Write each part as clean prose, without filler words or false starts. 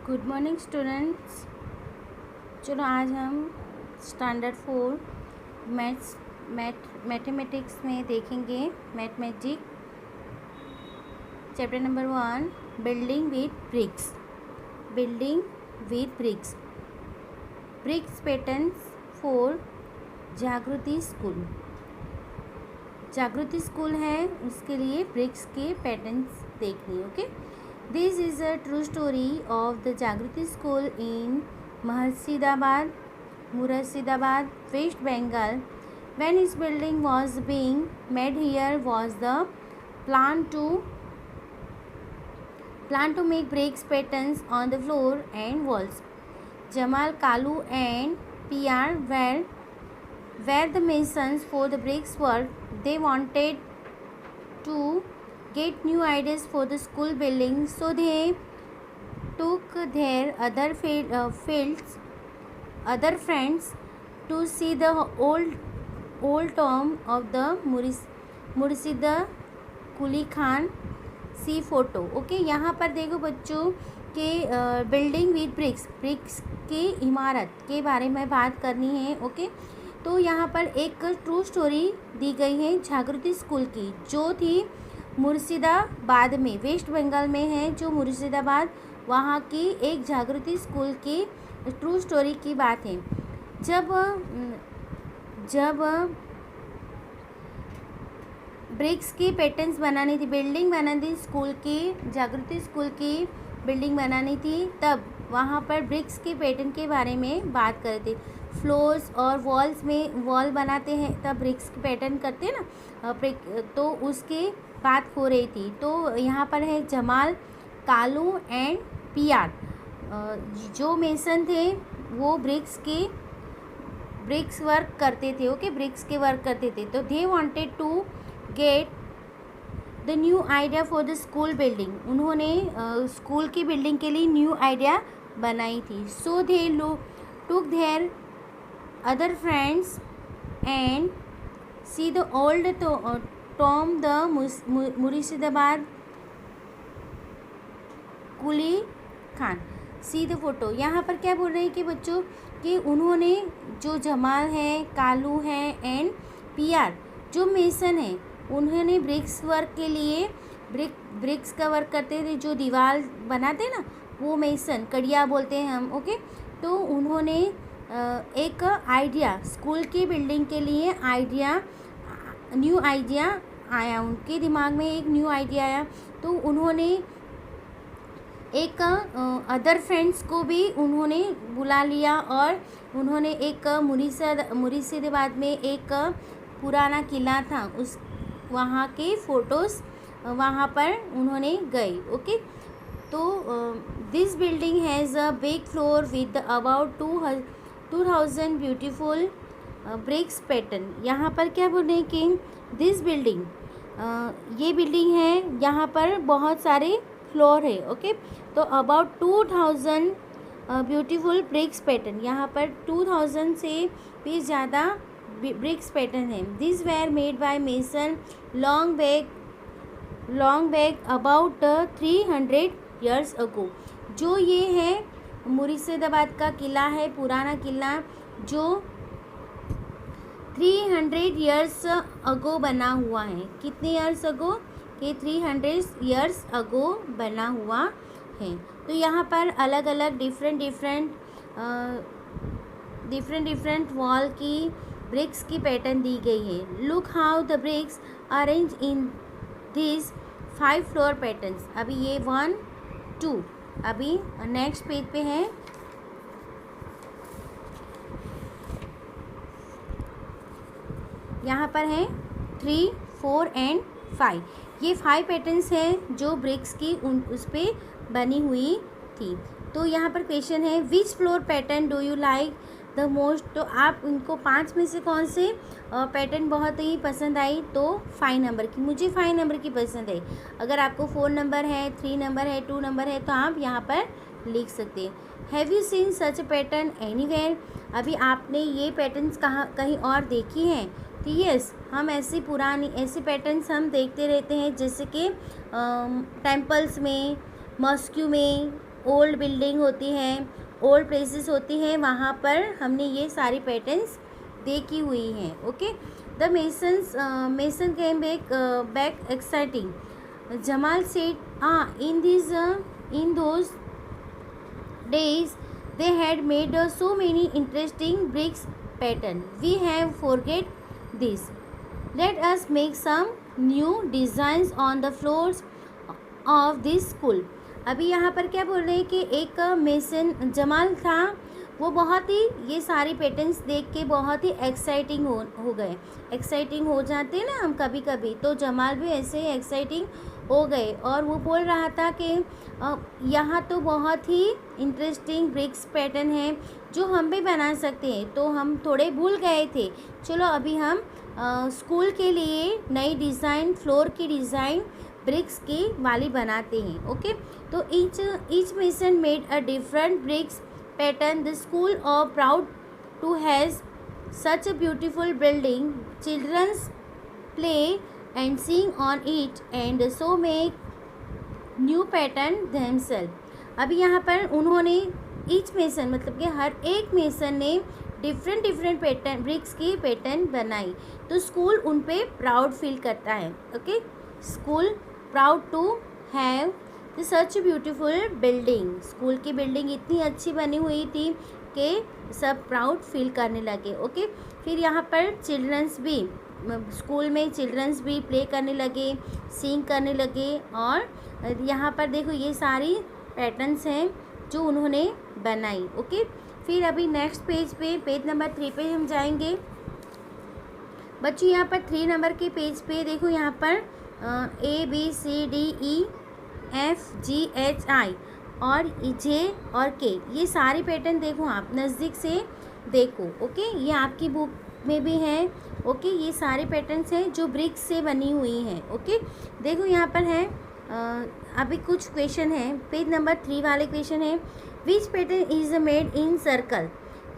Good morning students. चलो आज हम स्टैंडर्ड 4 मैथमेटिक्स में देखेंगे mathematic chapter number 1 building with bricks patterns for Jagriti school है, उसके लिए ब्रिक्स के पैटर्न्स देखने। Okay, this is a true story of the Jagriti school in Murshidabad, West Bengal. When its building was being made, here was the plan to make bricks patterns on the floor and walls. Jamal, Kalu and PR were the masons for the bricks work. They wanted to get new ideas for the school building, so they took their other friends to see the old tomb of the Murshida Quli Khan see photo. Okay, यहाँ पर देखो बच्चों के building with BRICS की इमारत के बारे में बात करनी है। ओके, तो यहाँ पर एक ट्रू स्टोरी दी गई है जागृति स्कूल की, जो थी मुर्शिदाबाद में, वेस्ट बंगाल में है जो मुर्शिदाबाद, वहाँ की एक जागृति स्कूल की ट्रू स्टोरी की बात है। जब ब्रिक्स की पैटर्न्स बनानी थी, बिल्डिंग बनानी थी, स्कूल की जागृति स्कूल की बिल्डिंग बनानी थी, तब वहाँ पर ब्रिक्स के पैटर्न के बारे में बात कर रहे थे। फ्लोर्स और वॉल्स में वॉल बनाते हैं तब ब्रिक्स के पैटर्न करते हैं ना, तो उसकी बात हो रही थी। तो यहाँ पर है जमाल, कालू एंड PR, जो मेसन थे वो ब्रिक्स वर्क करते थे। ओके, ब्रिक्स के वर्क करते थे। तो they wanted to get the new idea for the school building, उन्होंने स्कूल की बिल्डिंग के लिए न्यू आइडिया बनाई थी। So they took their other friends and see the old tomb the Murshidabad Quli Khan see the photo. यहाँ पर क्या बोल रहे हैं कि बच्चों कि उन्होंने जो जमाल है, कालू है एंड PR जो मेसन है, उन्होंने ब्रिक्स वर्क के लिए ब्रिक्स का वर्क करते थे, जो दीवार बनाते हैं ना वो मेसन, कड़िया बोलते हैं हम। ओके, तो उन्होंने एक आइडिया स्कूल की बिल्डिंग के लिए न्यू आइडिया आया, उनके दिमाग में एक न्यू आइडिया आया। तो उन्होंने एक अदर फ्रेंड्स को भी उन्होंने बुला लिया और उन्होंने एक मुर्शिदाबाद में एक पुराना किला था, उस वहाँ के फ़ोटोज़ वहाँ पर उन्होंने गए। ओके, तो this building has a big floor with about 2000 beautiful bricks pattern. यहाँ पर क्या बोल रहे हैं कि दिस बिल्डिंग, ये बिल्डिंग है, यहाँ पर बहुत सारे फ्लोर है। ओके, तो अबाउट 2000 ब्यूटीफुल ब्रिक्स पैटर्न, यहाँ पर 2000 से भी ज़्यादा ब्रिक्स पैटर्न है। This were made by mason long back about 300 years ago. जो ये है मुर्शिदाबाद का किला है, पुराना किला, जो 300 ईयर्स अगो बना हुआ है। कितने ईयर्स अगो? कि 300 ईयर्स अगो बना हुआ है। तो यहाँ पर अलग अलग डिफरेंट वॉल की ब्रिक्स की पैटर्न दी गई है। Look how the bricks arrange in this 5 floor patterns. अभी ये 1 2, अभी नेक्स्ट पेज पे है। यहाँ पर है 3 4 एंड 5, ये 5 पैटर्न्स हैं जो ब्रिक्स की उस पर बनी हुई थी। तो यहाँ पर क्वेश्चन है विच floor pattern do you like the most. तो आप उनको 5 में से कौन से पैटर्न बहुत ही पसंद आई? तो 5 नंबर की, मुझे 5 नंबर की पसंद है। अगर आपको 4 नंबर है, 3 नंबर है, 2 नंबर है, तो आप यहाँ पर लिख सकते हैं। Have you seen such pattern anywhere. अभी आपने ये पैटर्न्स कहीं और देखी हैं? तो यस, हम ऐसे पैटर्न्स हम देखते रहते हैं, जैसे कि टेम्पल्स में, मॉस्क्यू में, ओल्ड बिल्डिंग होती है, ओल्ड प्लेसेस होती हैं, वहाँ पर हमने ये सारी पैटर्न्स देखी हुई हैं. Okay. The mason came back exciting. Jamal said, in those days they had made so many interesting bricks pattern. We have forget this. Let us make some new designs on the floors of this school. अभी यहाँ पर क्या बोल रहे हैं कि एक mason Jamal था, वो बहुत ही ये सारी पैटर्न्स देख के बहुत ही एक्साइटिंग हो गए. एक्साइटिंग हो जाते हैं ना हम कभी कभी, तो जमाल भी ऐसे ही एक्साइटिंग हो गए और वो बोल रहा था कि यहाँ तो बहुत ही इंटरेस्टिंग ब्रिक्स पैटर्न है जो हम भी बना सकते हैं. तो हम थोड़े भूल गए थे, चलो अभी हम स्कूल के लिए नई डिज़ाइन, फ्लोर की डिज़ाइन ब्रिक्स की वाली बनाते हैं. ओके. तो each mason made a different bricks pattern. The school are proud to has such a beautiful building. Children play and sing on it and so make new pattern themselves. अभी यहाँ पर उन्होंने each mason मतलब कि हर एक mason ने different pattern bricks की pattern बनाई, तो स्कूल उन पे प्राउड फील करता है. Okay. School proud to have such beautiful building. School की बिल्डिंग इतनी अच्छी बनी हुई थी कि सब प्राउड फील करने लगे. ओके. फिर यहाँ पर चिल्ड्रंस भी, स्कूल में चिल्ड्रंस भी प्ले करने लगे, सिंग करने लगे. और यहाँ पर देखो ये सारी पैटर्न्स हैं जो उन्होंने बनाई. ओके. फिर अभी नेक्स्ट पेज पे, पेज नंबर 3 पे हम जाएंगे. बच्चों यहाँ पर 3 नंबर के पेज पे देखो, यहाँ पर ABCDE FGHI और J और K, ये सारी पैटर्न देखो, आप नज़दीक से देखो. ओके. ये आपकी बुक में भी है. ओके. ये सारे पैटर्न्स हैं जो ब्रिक्स से बनी हुई हैं. ओके. देखो यहाँ पर है अभी कुछ क्वेश्चन है. पेज नंबर 3 वाले क्वेश्चन है, which pattern is made in circle.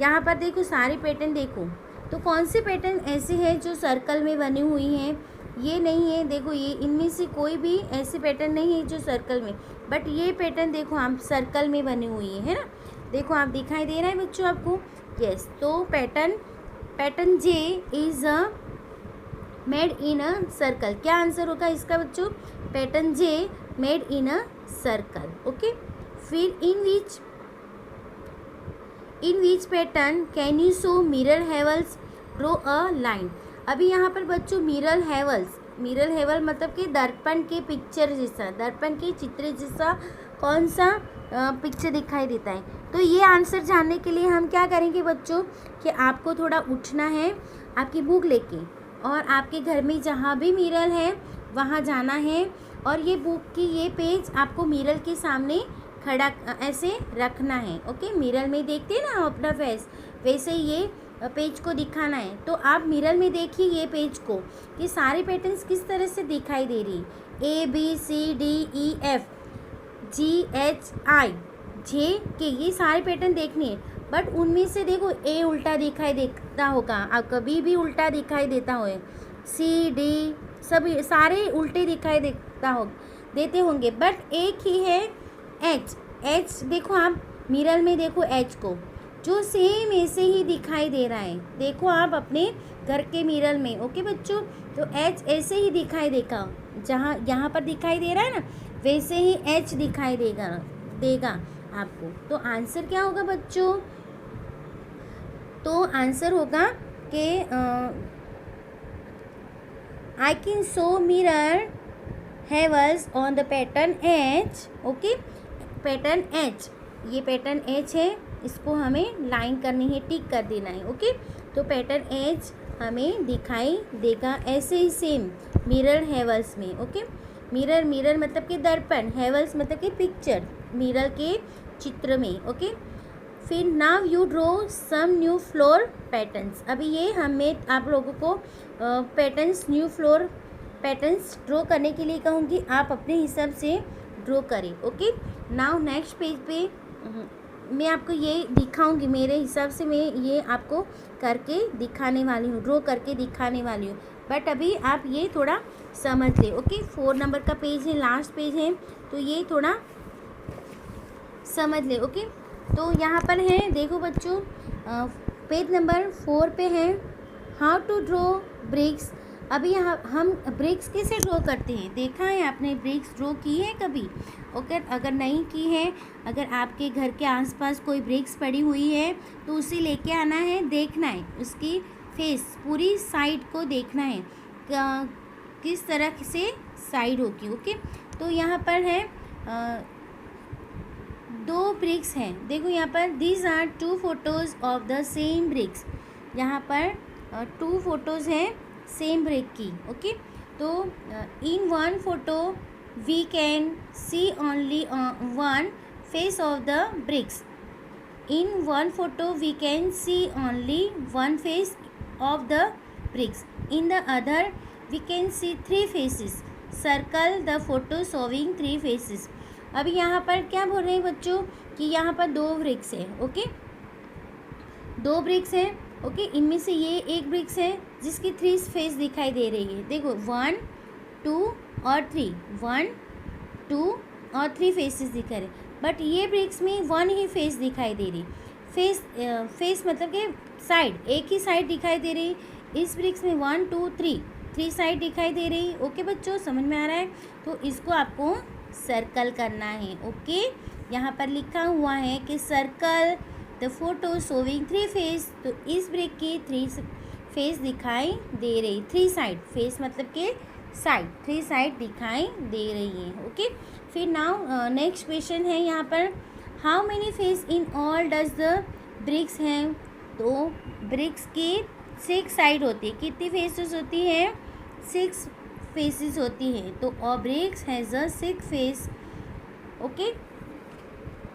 यहाँ पर देखो सारी पैटर्न देखो, तो कौन से पैटर्न ऐसे हैं जो सर्कल में बनी हुई हैं. ये नहीं है, देखो ये इनमें से कोई भी ऐसे पैटर्न नहीं है जो सर्कल में, बट ये पैटर्न देखो आप सर्कल में बनी हुई है ना. देखो आप दिखाई दे रहा है बच्चों आपको. यस. तो pattern J is made in a circle. क्या आंसर होगा इसका बच्चों? Pattern J made in a circle. Okay. फिर in which pattern can you show mirror halves draw a line. अभी यहाँ पर बच्चों मिरर हेवल मतलब कि दर्पण के पिक्चर जैसा, दर्पण के चित्र जैसा कौन सा पिक्चर दिखाई देता है. तो ये आंसर जानने के लिए हम क्या करेंगे बच्चों कि आपको थोड़ा उठना है, आपकी बुक लेके, और आपके घर में जहाँ भी मिरर है वहाँ जाना है, और ये बुक की ये पेज आपको मिरर के सामने खड़ा ऐसे रखना है. ओके. मिरर में देखते हैं ना अपना फेस, वैसे ये पेज को दिखाना है. तो आप मिरर में देखिए ये पेज को कि सारे पैटर्न्स किस तरह से दिखाई दे रही. ABCDEF GHI JK, ये सारे पैटर्न देखने हैं, बट उनमें से देखो A उल्टा दिखाई देता होगा, आप कभी भी उल्टा दिखाई देता हो. CD सभी सारे उल्टे दिखाई देते होंगे, बट एक ही है H देखो आप मिरर में देखो H को, जो सेम ऐसे ही दिखाई दे रहा है. देखो आप अपने घर के मिरर में. ओके बच्चों. तो H ऐसे ही दिखाई देगा, जहाँ यहाँ पर दिखाई दे रहा है ना, वैसे ही H दिखाई देगा आपको. तो आंसर क्या होगा बच्चों? तो आंसर होगा कि आई can show mirror Havells on the pattern H. Okay. Pattern H, ये पैटर्न H है, इसको हमें लाइन करनी है, टिक कर देना है. ओके. तो पैटर्न H हमें दिखाई देगा ऐसे ही सेम मिरर हेवल्स में. ओके. मिरर मतलब कि दर्पण, हेवल्स मतलब कि पिक्चर, मिरर के चित्र में. ओके. फिर now you draw some new floor patterns. अभी ये हमें आप लोगों को patterns, new floor patterns draw करने के लिए कहूँगी, आप अपने हिसाब से ड्रॉ करें. ओके. नाउ नेक्स्ट पेज पे मैं आपको ये दिखाऊंगी, मेरे हिसाब से मैं ये आपको करके दिखाने वाली हूँ, ड्रॉ करके दिखाने वाली हूँ, बट अभी आप ये थोड़ा समझ ले. ओके. 4 नंबर का पेज है, लास्ट पेज है, तो ये थोड़ा समझ ले। ओके, तो यहाँ पर है देखो बच्चों, पेज नंबर 4 पे है हाउ टू ड्रॉ ब्रिक्स। अभी यहाँ हम ब्रिक्स कैसे ड्रॉ करते हैं, देखा है आपने ब्रिक्स ड्रॉ की है कभी? ओके, अगर नहीं की है, अगर आपके घर के आसपास कोई ब्रिक्स पड़ी हुई है तो उसे लेके आना है, देखना है उसकी फेस, पूरी साइड को देखना है किस तरह से साइड होगी। ओके, तो यहाँ पर है 2 ब्रिक्स हैं, देखो यहाँ पर these are 2 photos of the same bricks. यहाँ पर 2 फोटोज़ हैं सेम ब्रिक की। ओके, तो in 1 photo we can see only 1 face of the bricks. In 1 photo we can see only 1 face of the bricks. In the other we can see 3 faces. Circle the photo showing 3 faces. अभी यहाँ पर क्या बोल रहे हैं बच्चों कि यहाँ पर 2 ब्रिक्स हैं। ओके, 2 ब्रिक्स हैं। ओके, इनमें से ये एक ब्रिक्स है जिसकी 3 फेस दिखाई दे रही है। देखो 1 2 और 3, 1 2 और 3 फेसेस दिखा रहे, बट ये ब्रिक्स में 1 ही फेस दिखाई दे रही। फेस मतलब कि साइड, एक ही साइड दिखाई दे रही। इस ब्रिक्स में 1 2 3 साइड दिखाई दे रही। ओके बच्चों, समझ में आ रहा है? तो इसको आपको सर्कल करना है। ओके, यहाँ पर लिखा हुआ है कि circle the photo showing 3 face. तो इस ब्रिक की 3 फेस दिखाई दे रही, 3 साइड, फेस मतलब कि साइड, 3 साइड दिखाई दे रही है। ओके, फिर नाउ नेक्स्ट क्वेश्चन है यहाँ पर how many face in all does the bricks हैं। तो ब्रिक्स की 6 साइड होती है, कितनी फेसेस होती है? 6 फेसेस होती है। तो a bricks has a 6 face. Okay,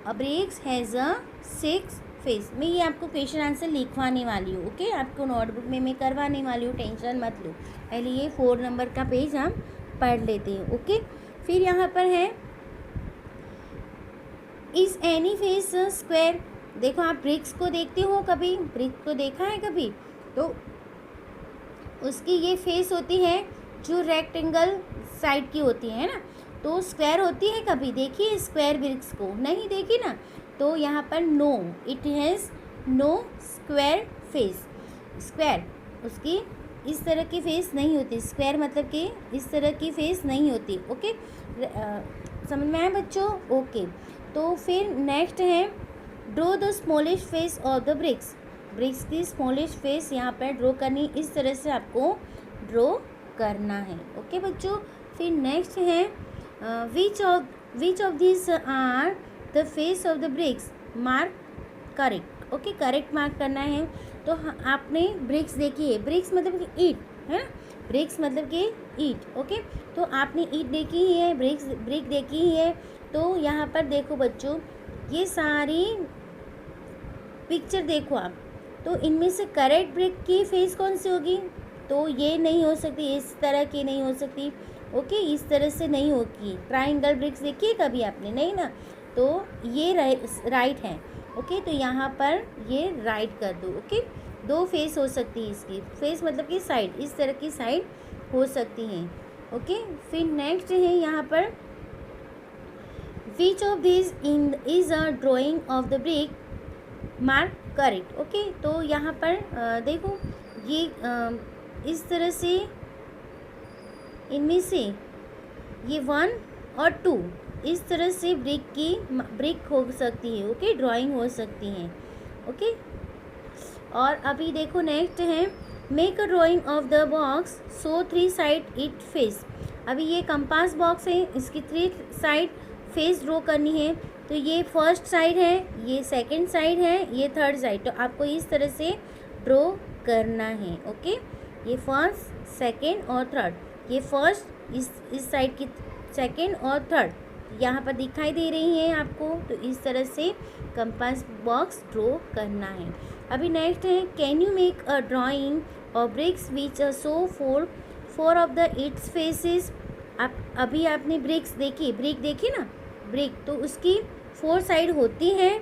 a bricks has a 6 face. मैं ये आपको क्वेश्चन आंसर लिखवाने वाली हूँ। ओके, आपको नोटबुक में मैं करवाने वाली हूँ, टेंशन मत लो। पहले ये 4 नंबर का पेज हम पढ़ लेते हैं। ओके, फिर यहाँ पर है इज एनी फेस स्क्वायर। देखो आप ब्रिक्स को देखते हो कभी, ब्रिक को देखा है कभी? तो उसकी ये फेस होती है जो रेक्टेंगल साइड की होती है ना। तो स्क्वायर होती है कभी देखिए स्क्वायर ब्रिक्स को? नहीं देखी ना। तो यहाँ पर no, it has no square face. Square उसकी इस तरह की फेस नहीं होती, स्क्वायर मतलब कि इस तरह की फेस नहीं होती। ओके, समझ में आया बच्चों? ओके, तो फिर नेक्स्ट है draw the smallest face of the bricks. Bricks की स्मॉलेस्ट फेस यहाँ पर ड्रॉ करनी, इस तरह से आपको ड्रॉ करना है। ओके बच्चों, फिर नेक्स्ट है which of this are the face of the bricks, mark correct. Okay, correct mark करना है। तो आपने ब्रिक्स देखी है, ब्रिक्स मतलब कि ईट है ना, ब्रिक्स मतलब कि ईट। ओके, तो आपने ईट देखी ही है, ब्रिक देखी ही है। तो यहाँ पर देखो बच्चों, ये सारी पिक्चर देखो आप, तो इनमें से करेक्ट ब्रिक की फेस कौन सी होगी? तो ये नहीं हो सकती, इस तरह की नहीं हो सकती। ओके, इस तरह से नहीं होगी। ट्राइंगल ब्रिक्स देखिए कभी आपने? नहीं ना। तो ये राइट है। ओके, तो यहाँ पर ये राइट कर दो। ओके, 2 फेस हो सकती है इसकी, फेस मतलब कि साइड, इस तरह की साइड हो सकती है। ओके, फिर नेक्स्ट है यहाँ पर विच of this is a drawing of the brick, mark correct. Okay, तो यहाँ पर देखो ये इस तरह से इनमें से ये 1 और 2 इस तरह से ब्रिक हो सकती है। ओके, ड्राइंग हो सकती है। ओके, और अभी देखो नेक्स्ट है make a drawing of the box so 3 side it face. अभी ये कंपास बॉक्स है, इसकी 3 साइड फेस ड्रॉ करनी है। तो ये फर्स्ट साइड है, ये सेकंड साइड है, ये थर्ड साइड। तो आपको इस तरह से ड्रॉ करना है। ओके, ये फर्स्ट, सेकंड और थर्ड, ये फर्स्ट, इस साइड की सेकंड और थर्ड यहाँ पर दिखाई दे रही है आपको। तो इस तरह से कंपास बॉक्स ड्रॉ करना है। अभी नेक्स्ट है can you make a drawing of bricks which so four of the it's faces. अभी आपने ब्रिक्स देखी, ब्रिक देखी ना, ब्रिक, तो उसकी 4 साइड होती है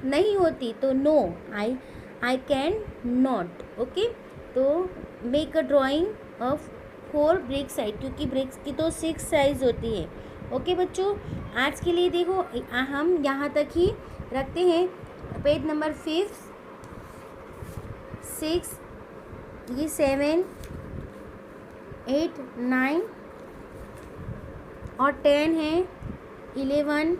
नहीं होती? तो no, I can not. Okay, तो make a drawing of 4 brick side, क्योंकि ब्रिक्स की तो 6 साइज होती है। ओके बच्चों, आज के लिए देखो हम यहाँ तक ही रखते हैं। पेज नंबर 5, 6, ये 7, 8, 9 और 10 है, 11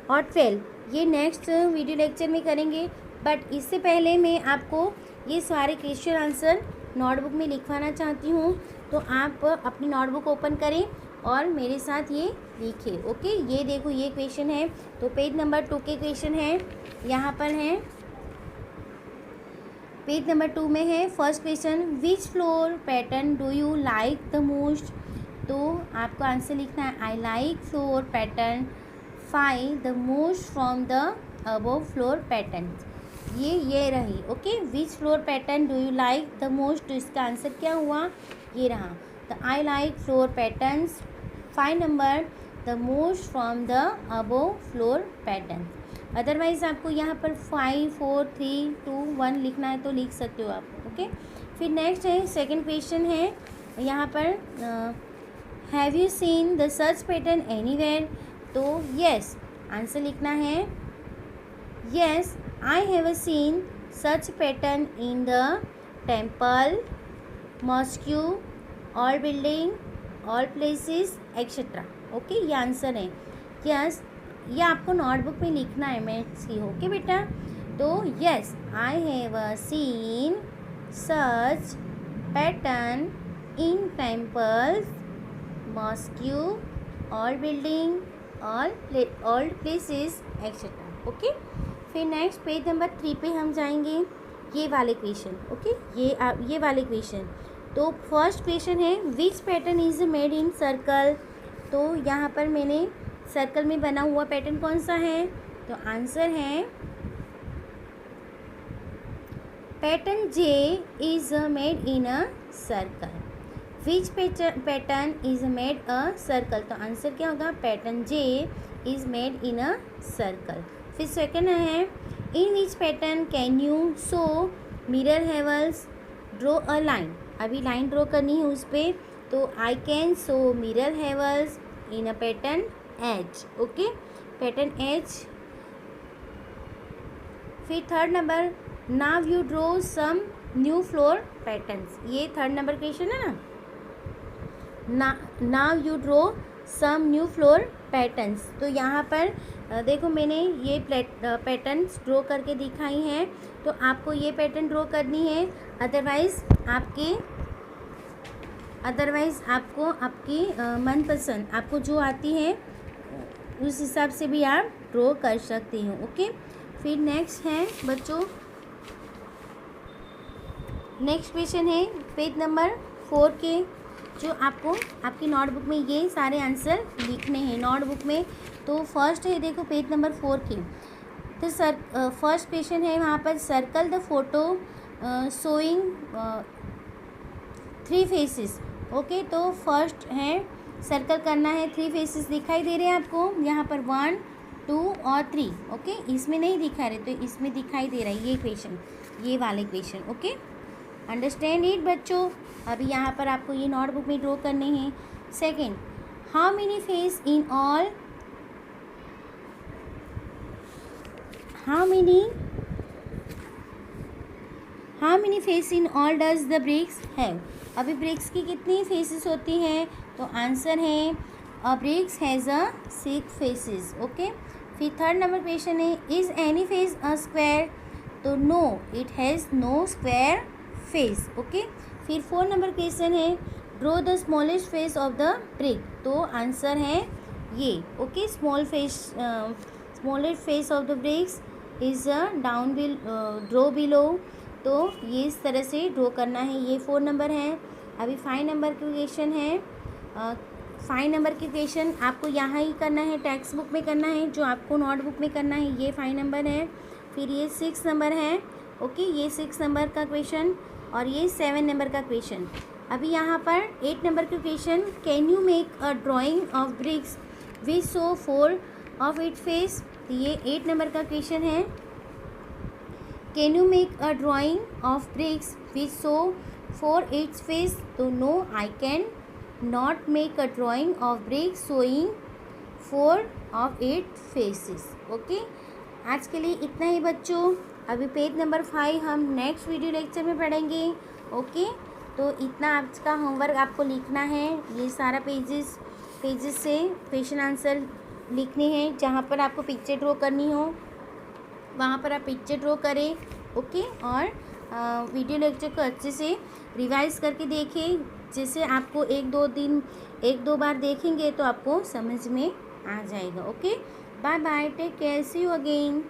और 12 ये नेक्स्ट वीडियो लेक्चर में करेंगे। बट इससे पहले मैं आपको ये सारे क्वेश्चन आंसर नोटबुक में लिखवाना चाहती हूँ, तो आप अपनी नोटबुक ओपन करें और मेरे साथ ये लिखें। ओके, ये देखो ये क्वेश्चन है, तो पेज नंबर 2 के क्वेश्चन है, यहाँ पर है पेज नंबर 2 में है। First question, which floor pattern do you like the most. तो आपको आंसर लिखना है I like floor pattern 5 the most from the above floor pattern. ये रही। Okay, which floor pattern do you like the most, तो इसका answer क्या हुआ, ये रहा। The I like floor patterns 5 number the most from the above floor pattern. Otherwise आपको यहाँ पर 5, 4, 3, 2, 1 लिखना है तो लिख सकते हो आप। ओके, फिर नेक्स्ट है सेकंड क्वेश्चन है, यहाँ पर have you seen the search pattern anywhere. तो यस, आंसर लिखना है yes I have seen search pattern in the temple, mosque, all building, all places etcetera. Okay, ये आंसर है यस। ये आपको नोटबुक में लिखना है मैथ्स की। ओके बेटा, तो yes I have seen search pattern in temples, mosque, all building, all places etcetera. Okay, फिर नेक्स्ट पेज नंबर 3 पे हम जाएंगे, ये वाले क्वेश्चन। ओके, ये वाले क्वेश्चन। तो फर्स्ट क्वेश्चन है विच pattern is made in circle. तो यहाँ पर मैंने सर्कल में बना हुआ पैटर्न कौन सा है, तो आंसर है pattern J is made in a circle. Which pattern is made a circle, तो आंसर क्या होगा, pattern J is made in a circle. फिर सेकंड है in which pattern can you show mirror halves draw a line. अभी line draw करनी है उस पर, तो I can show mirror halves in a pattern H. Okay, pattern H. फिर third number now you draw some new floor patterns. ये third number question है ना, now you draw some new floor patterns. तो यहाँ पर देखो मैंने ये पैटर्न्स ड्रॉ करके दिखाई हैं, तो आपको ये पैटर्न ड्रॉ करनी है। अदरवाइज़ आपको आपकी मनपसंद आपको जो आती है उस हिसाब से भी आप ड्रॉ कर सकते हो। ओके, फिर नेक्स्ट है बच्चों, नेक्स्ट क्वेश्चन है पेज नंबर 4 के, जो आपको आपकी नोटबुक में ये सारे आंसर लिखने हैं नोटबुक में। तो फर्स्ट है देखो पेज नंबर 4 के, तो फर्स्ट क्वेश्चन है वहाँ पर circle the photo showing 3 faces. Okay, तो फर्स्ट है सर्कल करना है, 3 फेसेस दिखाई दे रहे हैं आपको यहाँ पर 1, 2 और 3। ओके, इसमें नहीं दिखा रहे, तो इसमें दिखाई दे रहा है ये क्वेश्चन, ये वाले क्वेश्चन। ओके, अंडरस्टैंड इट बच्चों। अभी यहाँ पर आपको ये नोटबुक में ड्रॉ करने हैं। Second, how many face in all, how many face in all does the bricks have. अभी ब्रिक्स की कितनी फेसेस होती हैं, तो आंसर है a bricks has a 6 faces. Okay, फिर थर्ड नंबर क्वेश्चन है is any face a square. तो no, it has no square face. Okay, फिर 4 नंबर क्वेश्चन है draw the smallest face of the brick. तो answer है ये। Okay, smallest face of the bricks is down draw below. तो ये इस तरह से ड्रॉ करना है। ये 4 नंबर है। अभी 5 नंबर की क्वेश्चन है। 5 नंबर की क्वेश्चन आपको यहाँ ही करना है, टेक्स्ट बुक में करना है, जो आपको नोटबुक में करना है। ये 5 नंबर है। फिर ये 6 नंबर है। ओके, ये 6 नंबर का क्वेश्चन और ये 7 नंबर का क्वेश्चन। अभी यहाँ पर 8 नंबर का question, can you make a drawing of bricks which show 4 of it face. ये 8 नंबर का क्वेश्चन है। Can you make a drawing of bricks which show 4 its face. तो no, I can not make a drawing of brick showing 4 of 8 faces. Okay, आज के लिए इतना ही बच्चों। अभी पेज नंबर 5 हम नेक्स्ट वीडियो लेक्चर में पढ़ेंगे। ओके, तो इतना आज का होमवर्क आपको लिखना है। ये सारा पेजेस से क्वेश्चन आंसर लिखने हैं। जहाँ पर आपको पिक्चर ड्रॉ करनी हो वहाँ पर आप पिक्चर ड्रॉ करें। ओके, और वीडियो लेक्चर को अच्छे से रिवाइज करके देखें। जैसे आपको एक दो बार देखेंगे तो आपको समझ में आ जाएगा। Okay, bye bye, take care, see you again.